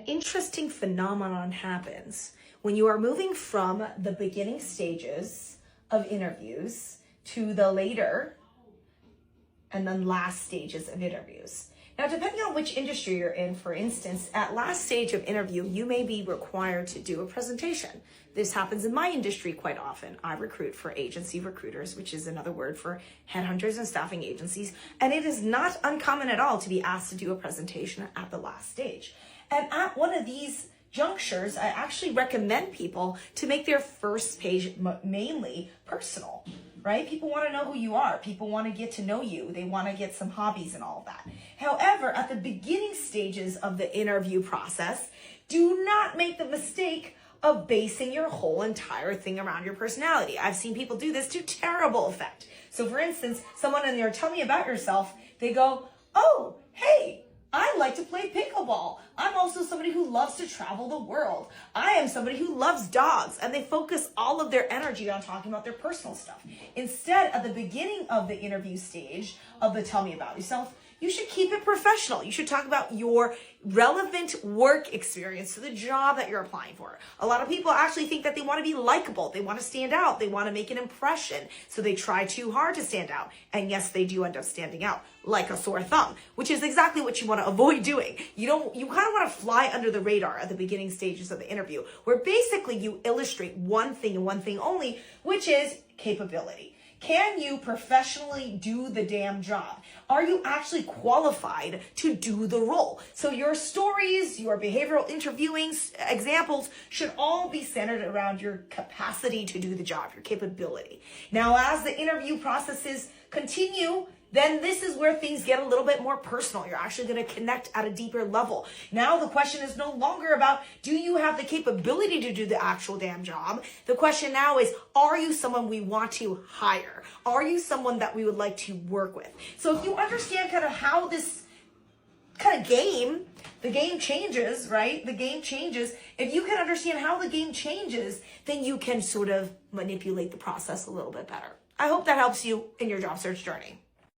interesting phenomenon happens when you are moving from the beginning stages of interviews to the later and then last stages of interviews. Now, depending on which industry you're in, for instance, at last stage of interview, you may be required to do a presentation. This happens in my industry quite often. I recruit for agency recruiters, which is another word for headhunters and staffing agencies. And it is not uncommon at all to be asked to do a presentation at the last stage. And at one of these junctures, I actually recommend people to make their first page mainly personal, right? People want to know who you are. People want to get to know you. They want to get some hobbies and all of that. However, at the beginning stages of the interview process, do not make the mistake of basing your whole entire thing around your personality. I've seen people do this to terrible effect. So for instance, someone in there, tell me about yourself. They go, oh, hey, I like to play pickleball. I'm also somebody who loves to travel the world. I am somebody who loves dogs. And they focus all of their energy on talking about their personal stuff. Instead, at the beginning of the interview stage of the tell me about yourself, you should keep it professional. You should talk about your relevant work experience to the job that you're applying for. A lot of people actually think that they want to be likable. They want to stand out. They want to make an impression. So they try too hard to stand out. And yes, they do end up standing out like a sore thumb, which is exactly what you want to avoid doing. You kind of want to fly under the radar at the beginning stages of the interview, where basically you illustrate one thing and one thing only, which is capability. Can you professionally do the damn job? Are you actually qualified to do the role? So your stories, your behavioral interviewing examples should all be centered around your capacity to do the job, your capability. Now, as the interview processes continue, then this is where things get a little bit more personal. You're actually going to connect at a deeper level. Now the question is no longer about, do you have the capability to do the actual damn job? The question now is, are you someone we want to hire? Are you someone that we would like to work with? So if you understand kind of how this kind of the game changes, right? The game changes. If you can understand how the game changes, then you can sort of manipulate the process a little bit better. I hope that helps you in your job search journey.